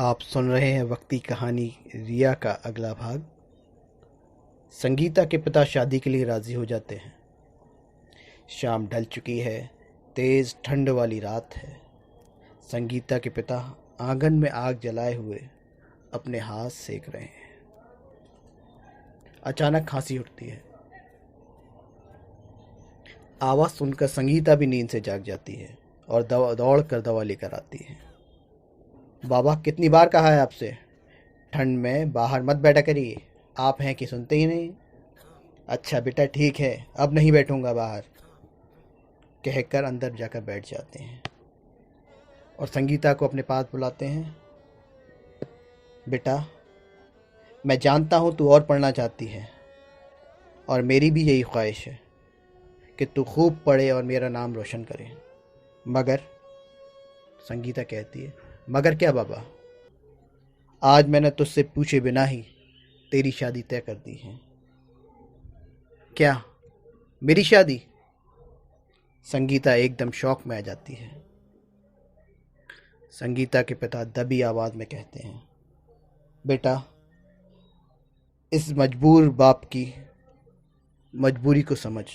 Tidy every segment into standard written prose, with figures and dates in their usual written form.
आप सुन रहे हैं वक्ती कहानी रिया का अगला भाग। संगीता के पिता शादी के लिए राज़ी हो जाते हैं। शाम ढल चुकी है। तेज़ ठंड वाली रात है। संगीता के पिता आंगन में आग जलाए हुए अपने हाथ सेक रहे हैं। अचानक खांसी उठती है। आवाज़ सुनकर संगीता भी नींद से जाग जाती है और दौड़ कर दवा लेकर आती है। बाबा, कितनी बार कहा है आपसे, ठंड में बाहर मत बैठा करिए। आप हैं कि सुनते ही नहीं। अच्छा बेटा, ठीक है, अब नहीं बैठूंगा बाहर, कहकर अंदर जाकर बैठ जाते हैं और संगीता को अपने पास बुलाते हैं। बेटा, मैं जानता हूँ तू और पढ़ना चाहती है और मेरी भी यही ख्वाहिश है कि तू खूब पढ़े और मेरा नाम रोशन करे। मगर, संगीता कहती है, मगर क्या बाबा? आज मैंने तुझसे पूछे बिना ही तेरी शादी तय कर दी है। क्या, मेरी शादी? संगीता एकदम शौक में आ जाती है। संगीता के पिता दबी आवाज में कहते हैं, बेटा, इस मजबूर बाप की मजबूरी को समझ।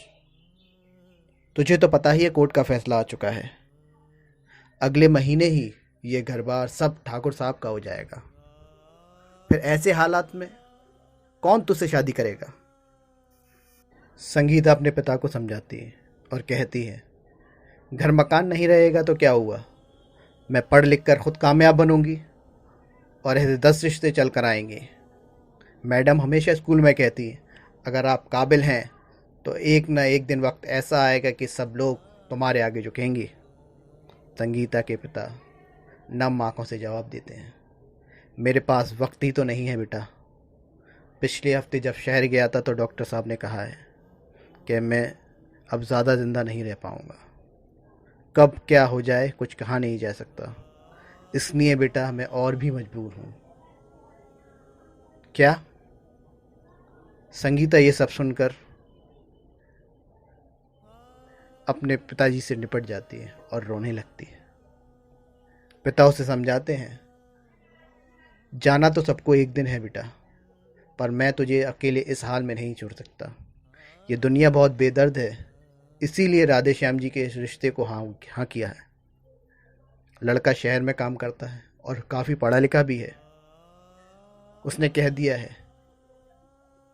तुझे तो पता ही है कोर्ट का फैसला आ चुका है। अगले महीने ही ये घर बार सब ठाकुर साहब का हो जाएगा। फिर ऐसे हालात में कौन तुझसे शादी करेगा? संगीता अपने पिता को समझाती है और कहती है, घर मकान नहीं रहेगा तो क्या हुआ, मैं पढ़ लिख कर खुद कामयाब बनूंगी और ऐसे 10 रिश्ते चल कर आएंगे। मैडम हमेशा स्कूल में कहती है, अगर आप काबिल हैं तो एक न एक दिन वक्त ऐसा आएगा कि सब लोग तुम्हारे आगे झुकेंगे। संगीता के पिता नम आंखों से जवाब देते हैं, मेरे पास वक्त ही तो नहीं है बेटा। पिछले हफ्ते जब शहर गया था तो डॉक्टर साहब ने कहा है कि मैं अब ज़्यादा ज़िंदा नहीं रह पाऊँगा। कब क्या हो जाए कुछ कहा नहीं जा सकता। इसलिए बेटा मैं और भी मजबूर हूँ। क्या? संगीता ये सब सुनकर अपने पिताजी से निपट जाती है और रोने लगती है। पिता उसे समझाते हैं, जाना तो सबको एक दिन है बेटा, पर मैं तुझे अकेले इस हाल में नहीं छोड़ सकता। ये दुनिया बहुत बेदर्द है, इसीलिए राधे श्याम जी के इस रिश्ते को हाँ किया है। लड़का शहर में काम करता है और काफ़ी पढ़ा लिखा भी है। उसने कह दिया है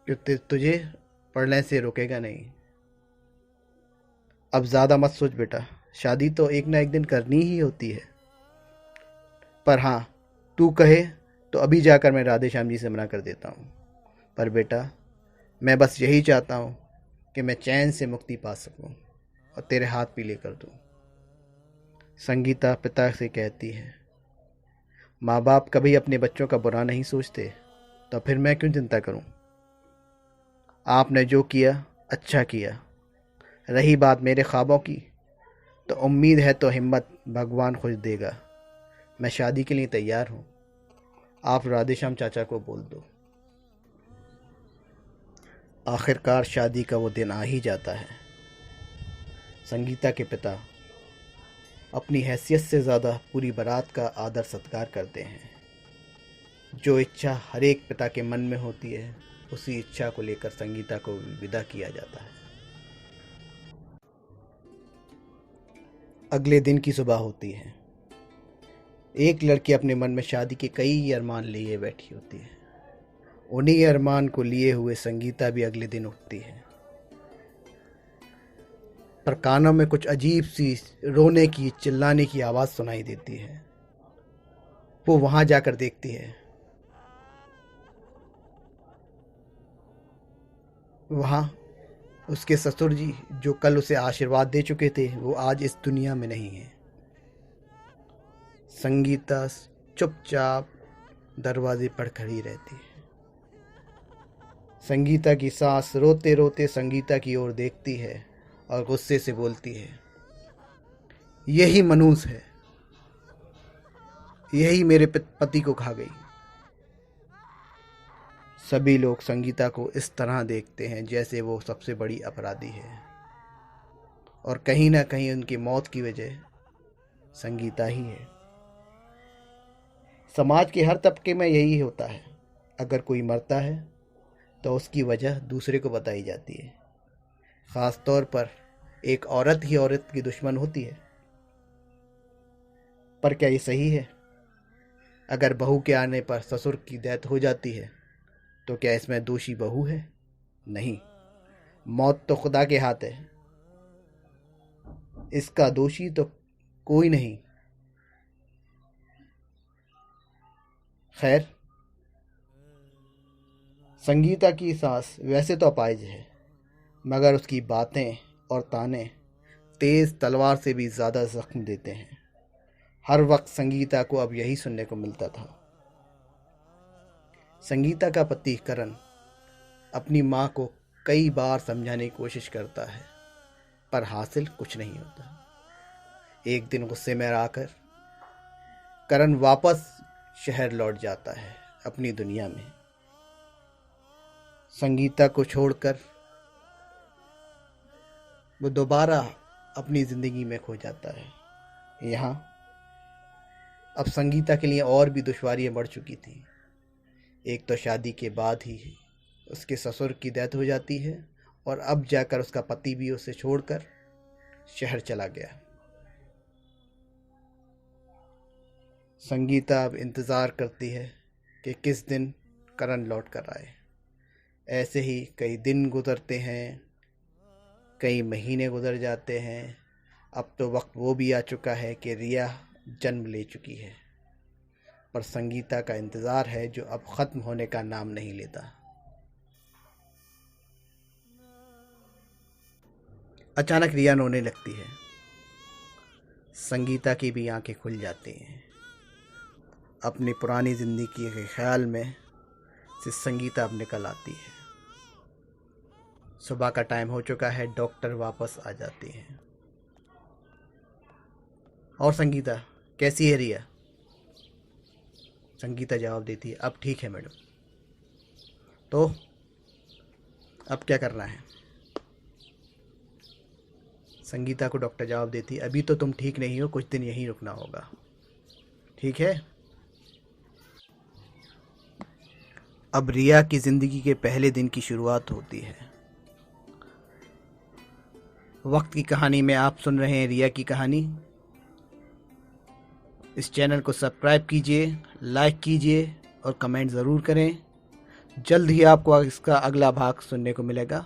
कि तुझे पढ़ने से रोकेगा नहीं। अब ज़्यादा मत सोच बेटा, शादी तो एक ना एक दिन करनी ही होती है। पर हाँ, तू कहे तो अभी जाकर मैं राधे श्याम जी से मना कर देता हूँ। पर बेटा, मैं बस यही चाहता हूँ कि मैं चैन से मुक्ति पा सकूँ और तेरे हाथ पीले कर दूँ। संगीता पिता से कहती है, माँ बाप कभी अपने बच्चों का बुरा नहीं सोचते, तो फिर मैं क्यों चिंता करूँ? आपने जो किया अच्छा किया। रही बात मेरे ख्वाबों की, तो उम्मीद है तो हिम्मत भगवान खुद देगा। मैं शादी के लिए तैयार हूँ। आप राधेश्याम चाचा को बोल दो। आखिरकार शादी का वो दिन आ ही जाता है। संगीता के पिता अपनी हैसियत से ज़्यादा पूरी बारात का आदर सत्कार करते हैं। जो इच्छा हर एक पिता के मन में होती है, उसी इच्छा को लेकर संगीता को विदा किया जाता है। अगले दिन की सुबह होती है। एक लड़की अपने मन में शादी के कई अरमान लिए बैठी होती है। उन्हीं अरमान को लिए हुए संगीता भी अगले दिन उठती है, पर कानों में कुछ अजीब सी रोने की चिल्लाने की आवाज़ सुनाई देती है। वो वहां जाकर देखती है। वहां उसके ससुर जी, जो कल उसे आशीर्वाद दे चुके थे, वो आज इस दुनिया में नहीं है। संगीता चुपचाप दरवाजे पर खड़ी रहती है। संगीता की सास रोते रोते संगीता की ओर देखती है और गुस्से से बोलती है, यही मनूस है, यही मेरे पति को खा गई। सभी लोग संगीता को इस तरह देखते हैं जैसे वो सबसे बड़ी अपराधी है और कहीं ना कहीं उनकी मौत की वजह संगीता ही है। समाज के हर तबके में यही होता है। अगर कोई मरता है तो उसकी वजह दूसरे को बताई जाती है। ख़ास तौर पर एक औरत ही औरत की दुश्मन होती है। पर क्या ये सही है? अगर बहू के आने पर ससुर की डेथ हो जाती है तो क्या इसमें दोषी बहू है? नहीं, मौत तो खुदा के हाथ है। इसका दोषी तो कोई नहीं। खैर, संगीता की सांस वैसे तो अपाहिज है, मगर उसकी बातें और ताने तेज तलवार से भी ज़्यादा जख्म देते हैं। हर वक्त संगीता को अब यही सुनने को मिलता था। संगीता का पति करण अपनी माँ को कई बार समझाने की कोशिश करता है, पर हासिल कुछ नहीं होता। एक दिन गुस्से में आकर करण वापस शहर लौट जाता है, अपनी दुनिया में। संगीता को छोड़कर वो दोबारा अपनी ज़िंदगी में खो जाता है। यहाँ अब संगीता के लिए और भी दुश्वारियाँ बढ़ चुकी थी। एक तो शादी के बाद ही उसके ससुर की डेथ हो जाती है, और अब जाकर उसका पति भी उसे छोड़कर शहर चला गया। संगीता अब इंतज़ार करती है कि किस दिन करण लौट कर आए। ऐसे ही कई दिन गुजरते हैं, कई महीने गुजर जाते हैं। अब तो वक्त वो भी आ चुका है कि रिया जन्म ले चुकी है, पर संगीता का इंतज़ार है जो अब ख़त्म होने का नाम नहीं लेता। अचानक रिया रोने लगती है। संगीता की भी आंखें खुल जाती हैं। अपनी पुरानी ज़िंदगी के ख्याल में से संगीता अब निकल आती है। सुबह का टाइम हो चुका है, डॉक्टर वापस आ जाती हैं। और संगीता, कैसी है रिया? संगीता जवाब देती है, अब ठीक है मैडम। तो अब क्या करना है? संगीता को डॉक्टर जवाब देती है, अभी तो तुम ठीक नहीं हो, कुछ दिन यहीं रुकना होगा, ठीक है? अब रिया की ज़िंदगी के पहले दिन की शुरुआत होती है। वक्त की कहानी में आप सुन रहे हैं रिया की कहानी। इस चैनल को सब्सक्राइब कीजिए, लाइक कीजिए और कमेंट ज़रूर करें। जल्द ही आपको इसका अगला भाग सुनने को मिलेगा।